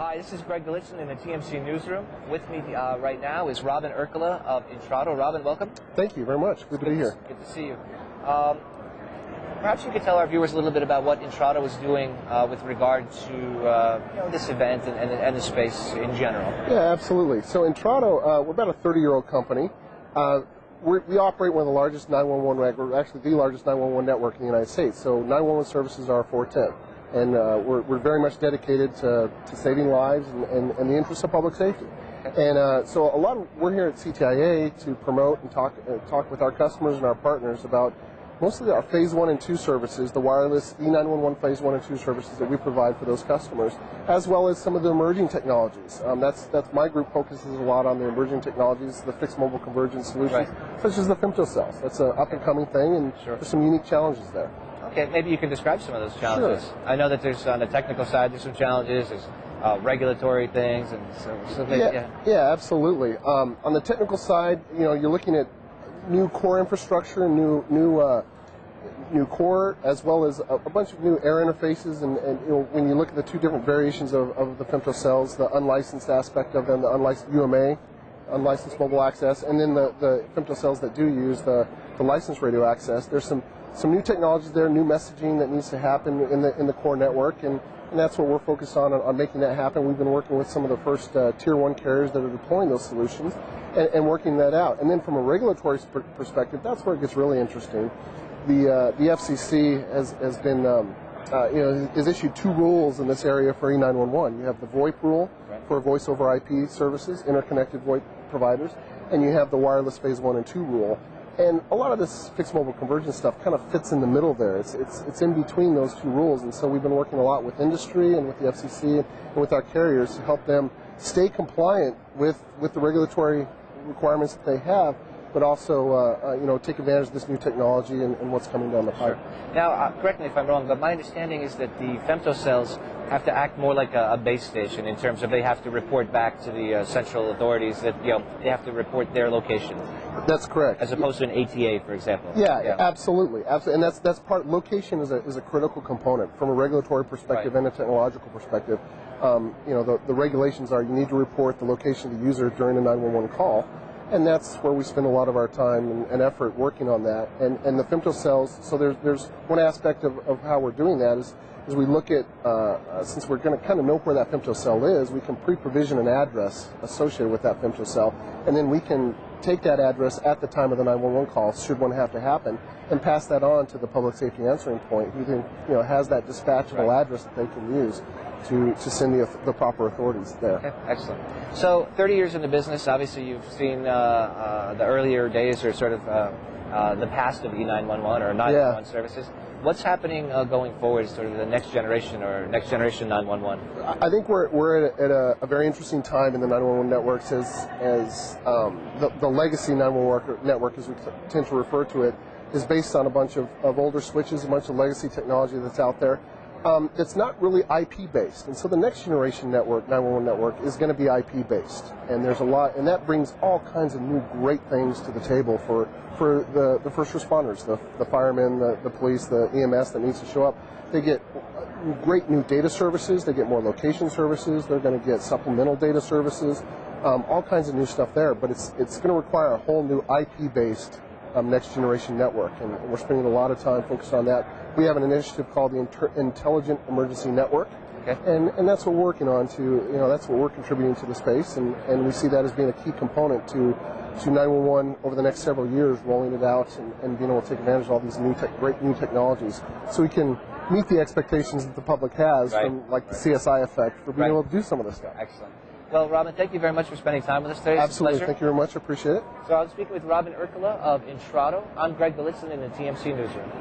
Hi, this is Galitzine in the TMC newsroom. With me right now is Erkkila of Intrado. Robin, welcome. Thank you very much. Good to be here. Good to see you. Perhaps you could tell our viewers a little bit about what Intrado is doing with regard to this event and the space in general. Yeah, absolutely. So Intrado, we're about a 30-year-old company. We operate one of the largest 911 we're actually the largest 911 network in the United States. So 911 services are our forte. And we're very much dedicated to saving lives and the interests of public safety. And so we're here at CTIA to promote and talk with our customers and our partners about mostly our Phase 1 and 2 services, the wireless E911 Phase 1 and 2 services that we provide for those customers, as well as some of the emerging technologies. That's my group focuses a lot on the emerging technologies, the fixed mobile convergence solutions, such as the femtocells. That's an up-and-coming thing, and there's some unique challenges there. Okay, maybe you can describe some of those challenges. Sure. I know that there's, on the technical side, there's some challenges, there's regulatory things, and so maybe, yeah, absolutely. On the technical side, you're looking at new core infrastructure, new core, as well as a bunch of new air interfaces, and when you look at the two different variations of the femtocells, the unlicensed aspect of them, the unlicensed UMA, unlicensed mobile access, and then the femtocells that do use the licensed radio access, there's some new technologies there, new messaging that needs to happen in the core network, and that's what we're focused on making that happen. We've been working with some of the first Tier 1 carriers that are deploying those solutions and working that out. And then from a regulatory perspective, that's where it gets really interesting. The FCC has been has issued two rules in this area for E911. You have the VoIP rule for voice over IP services, interconnected VoIP providers, and you have the wireless Phase 1 and 2 rule. And a lot of this fixed mobile convergence stuff kind of fits in the middle there. It's in between those two rules, and so we've been working a lot with industry and with the FCC and with our carriers to help them stay compliant with the regulatory requirements that they have, but also take advantage of this new technology and what's coming down the pipe. Sure. Now, correct me if I'm wrong, but my understanding is that the femtocells have to act more like a base station in terms of they have to report back to the central authorities that they have to report their location. That's correct. As opposed to an ATA, for example. Yeah. Absolutely. And that's part. Location is a critical component from a regulatory perspective and a technological perspective. The regulations are you need to report the location of the user during a 911 call. And that's where we spend a lot of our time and effort working on that. And the femtocells, so there's one aspect of how we're doing that is we look at, since we're going to kind of know where that femtocell is, we can pre-provision an address associated with that femtocell, and then we can take that address at the time of the 911 call, should one have to happen, and pass that on to the public safety answering point, who then has that dispatchable address that they can use to send the proper authorities there. Okay, excellent. So 30 years in the business, obviously you've seen the earlier days or sort of the past of E911 or 911 services. What's happening going forward, sort of the next generation 911? I think we're at a very interesting time in the 911 networks as the legacy 911 network, as we tend to refer to it, is based on a bunch of older switches, a bunch of legacy technology that's out there. It's not really IP-based, and so the next generation network, 911 network, is going to be IP-based, and there's a lot, and that brings all kinds of new great things to the table for the first responders, the firemen, the police, the EMS that needs to show up. They get great new data services, they get more location services, they're going to get supplemental data services, all kinds of new stuff there, but it's going to require a whole new IP-based next generation network, and we're spending a lot of time focused on that. We have an initiative called the Intelligent Emergency Network, and that's what we're working on that's what we're contributing to the space, and we see that as being a key component to 911 over the next several years, rolling it out and being able to take advantage of all these great new technologies, so we can meet the expectations that the public has from like the CSI effect for being able to do some of this stuff. Excellent. Well, Robin, thank you very much for spending time with us today. Absolutely. Thank you very much. I appreciate it. So I was speaking with Erkkila of Intrado. I'm Galitzine in the TMC newsroom.